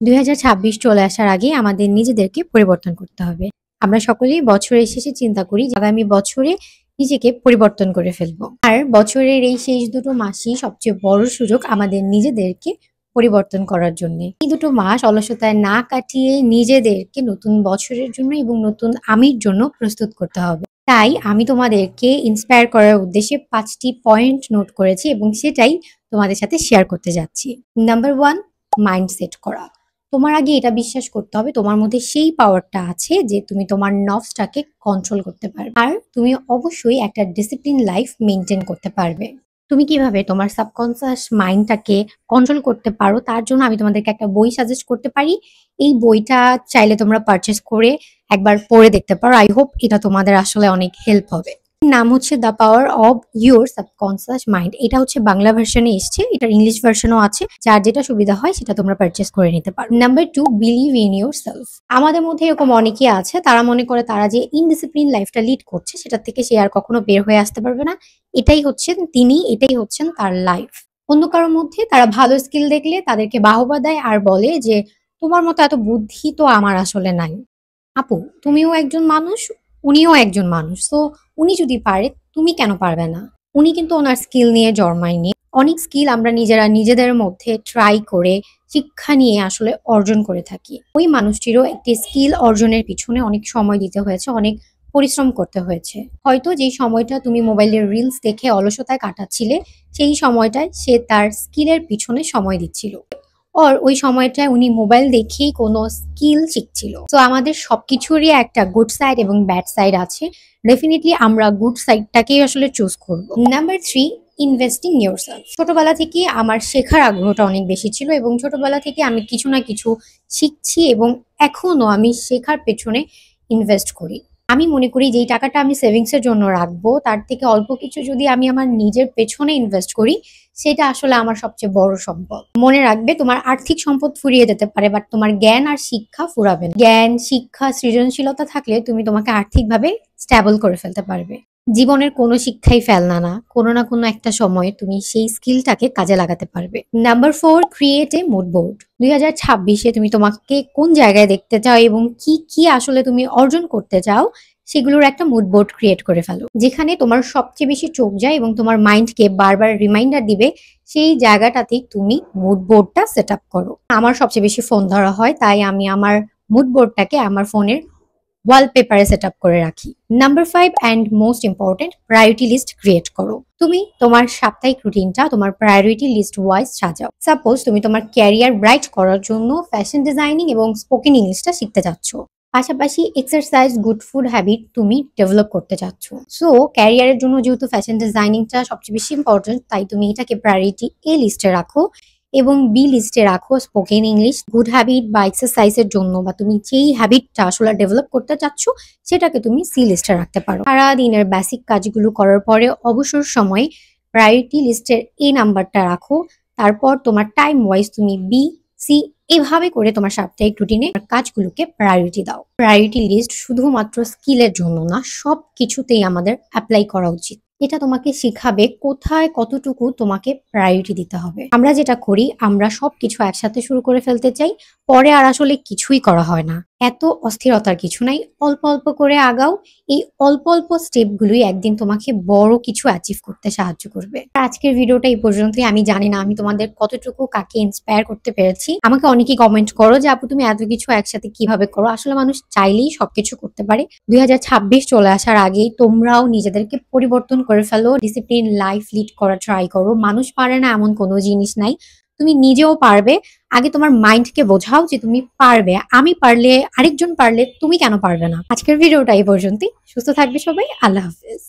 2026 চলে আসার আগে আমাদের নিজেদেরকে পরিবর্তন করতে হবে। আমরা সকলেই বছরের শেষে চিন্তা করি যে আগামী বছরে নিজেকে পরিবর্তন করে ফেলবো। আর বছরের এই শেষ দুটো মাসই সবচেয়ে বড় সুযোগ আমাদের নিজেদেরকে পরিবর্তন করার জন্য। এই দুটো মাস অলসতায় না কাটিয়ে নিজেদেরকে নতুন বছরের জন্য এবং নতুন আমির জন্য প্রস্তুত করতে হবে। তাই আমি তোমাদেরকে ইন্সপায়ার করার উদ্দেশ্যে 5টি পয়েন্ট নোট করেছি এবং সেটাই তোমাদের সাথে শেয়ার করতে যাচ্ছি। নাম্বার 1, মাইন্ডসেট করা। তোমার আগে এটা বিশ্বাস করতে হবে তোমার মধ্যে সেই পাওয়ারটা আছে যে তুমি তোমার নার্ভসটাকে কন্ট্রোল করতে পারবে। আর তুমি অবশ্যই একটা ডিসিপ্লিন লাইফ মেনটেন করতে পারবে। তুমি কিভাবে তোমার সাবকনসিয়াস মাইন্ডটাকে কন্ট্রোল করতে পারো তার জন্য আমি তোমাদেরকে একটা বই সাজেস্ট করতে পারি। এই বইটা চাইলে তোমরা পারচেজ করে একবার পড়ে দেখতে পারো। আই হোপ এটা তোমাদের আসলে অনেক হেল্প হবে। নাম হচ্ছে the power of your subconscious mind. এটা হচ্ছে বাংলা ভার্সনে এসছে, এটার ইংলিশ ভার্সনও আছে। যার যেটা সুবিধা হয় সেটা তোমরা পারচেজ করে নিতে পারো। Number 2, believe in your self. আমাদের মধ্যে এরকম অনেকেই আছে তারা মনে করে তারা যে ইনডিসিপ্লিন লাইফটা লিড করছে সেটা থেকে সে আর কখনো বের হয়ে আসতে পারবে না। এটাই হচ্ছেন তার লাইফ। অন্য কারোর মধ্যে তারা ভালো স্কিল দেখলে তাদেরকে বাহবা দেয় আর বলে যে তোমার মতো এত বুদ্ধি তো আমার আসলে নাই। আপু, তুমিও একজন মানুষ, উনিও একজন মানুষ। সো উনি যদি পারে তুমি কেন পারবে না? উনি কিন্তু ওনার স্কিল নিয়ে জন্মায়নি। অনেক স্কিল আমরা নিজেরা নিজেদের মধ্যে ট্রাই করে শিক্ষা নিয়ে আসলে অর্জন করে থাকি। ওই মানুষটিরও একটি স্কিল অর্জনের পিছনে অনেক সময় দিতে হয়েছে, অনেক পরিশ্রম করতে হয়েছে। হয়তো যেই সময়টা তুমি মোবাইলের রিলস দেখে অলসতায় কাটাচ্ছিলে সেই সময়টায় সে তার স্কিলের পিছনে সময় দিচ্ছিল। ওই সময়টায় উনি মোবাইল দেখেই কোনো স্কিল শিখছিল। তো আমাদের সবকিছুরই একটা গুড সাইড এবং ব্যাড সাইড আছে। ডেফিনেটলি আমরা গুড সাইডটাকেই আসলে চুজ করব। Number 3, investing yourself. ছোটবেলা থেকে আমার শেখার আগ্রহটা অনেক বেশি ছিল এবং ছোটবেলা থেকে আমি কিছু না কিছু শিখছি এবং এখনো আমি শেখার পেছনে ইনভেস্ট করি। আমি মনে করি যেই টাকাটা আমি সেভিংস এর জন্য রাখবো তার থেকে অল্প কিছু যদি আমি আমার নিজের পেছনে ইনভেস্ট করি সেটা আসলে আমার সবচেয়ে বড় সম্পদ। মনে রাখবে তোমার আর্থিক সম্পদ ফুরিয়ে যেতে পারে বাট তোমার জ্ঞান আর শিক্ষা ফুরাবে না। জ্ঞান, শিক্ষা, সৃজনশীলতা থাকলে তুমি তোমাকে আর্থিকভাবে স্ট্যাবল করে ফেলতে পারবে। জীবনের কোনো শিক্ষাই ফেলনা না, কোনো না কোনো একটা সময়ে তুমি সেই স্কিলটাকে কাজে লাগাতে পারবে। Number 4, create a mood board. 2026-এ তুমি তোমাকে কোন জায়গায় দেখতে চাও এবং কি কি আসলে তুমি অর্জন করতে চাও সেগুলোর একটা মুড বোর্ড ক্রিয়েট করে ফেলো, যেখানে তোমার সবচেয়ে বেশি চোখ যায় এবং তোমার মাইন্ডকে বারবার রিমাইন্ডার দিবে সেই জায়গাটাতেই তুমি মুড বোর্ডটা সেট আপ করো। আমার সবচেয়ে বেশি ফোন ধরা হয়, তাই আমি আমার মুড বোর্ডটাকে আমার ফোনের ওয়ালপেপারে সেট আপ করে রাখি। Number 5 and most important, priority list create করো। তুমি তোমার সাপ্তাহিক রুটিনটা তোমার প্রায়োরিটি লিস্ট ওয়াইজ সাজাও। সাপোজ তুমি তোমার ক্যারিয়ার ব্রাইট করার জন্য ফ্যাশন ডিজাইনিং এবং স্পোকেন ইংলিশটা শিখতে চাচ্ছ, পাশাপাশি এক্সারসাইজ, গুড ফুড হ্যাবিট তুমি ডেভেলপ করতে চাচ্ছ। সো ক্যারিয়ারের জন্য যেহেতু ফ্যাশন ডিজাইনিংটা সবচেয়ে বেশি ইম্পর্টেন্ট, তাই তুমি এটাকে প্রায়োরিটি এ লিস্টে রাখো এবং বি লিস্টে রাখো স্পোকেন ইংলিশ, গুড হ্যাবিট বা এক্সারসাইজের জন্য, বা তুমি যেই হ্যাবিটটা আসলে ডেভেলপ করতে চাচ্ছ সেটাকে তুমি সি লিস্টে রাখতে পারো। সারা দিনের বেসিক কাজগুলো করার পরে অবসর সময় প্রায়োরিটি লিস্টের এ নাম্বারটা রাখো। তারপর তোমার টাইম ওয়াইজ তুমি বি, সি এভাবে করে তোমার সাপ্তাহিক রুটিনে কাজগুলোকে প্রায়োরিটি দাও। প্রায়োরিটি লিস্ট শুধুমাত্র স্কিলের জন্য না, সব কিছুতেই আমাদের অ্যাপ্লাই করা উচিত। এটা তোমাকে শিখাবে কোথায় কতটুকু তোমাকে প্রায়োরিটি দিতে হবে। আমরা যেটা করি, আমরা সবকিছু একসাথে শুরু করে ফেলতে চাই, পরে আর আসলে কিছুই করা হয় না। এত অস্থিরতার কিছু নাই, অল্প অল্প করে আগাও। এই অল্প অল্প স্টেপগুলোই একদিন তোমাকে বড় কিছু অ্যাচিভ করতে সাহায্য করবে। আজকের ভিডিওটা এই পর্যন্তই। আমি জানি না আমি তোমাদের কতটুকু কাকে ইন্সপায়ার করতে পেরেছি। আমাকে অনেকেই কমেন্ট করো যে আপু তুমি এত কিছু একসাথে কিভাবে করো। আসলে মানুষ চাইলেই সবকিছু করতে পারে। 2026 চলে আসার আগেই তোমরাও নিজেদেরকে পরিবর্তন করে ফেলো, ডিসিপ্লিন লাইফ লিড করা ট্রাই করো। মানুষ পারে না এমন কোনো জিনিস নাই, তুমি নিজেও পারবে। আগে তোমার মাইন্ডকে বোঝাও যে তুমি পারবে। আমি পারলে, আরেকজন পারলে তুমি কেন পারবে না? আজকের ভিডিওটা এই পর্যন্তই। সুস্থ থাকবে সবাই। আল্লাহ হাফেজ।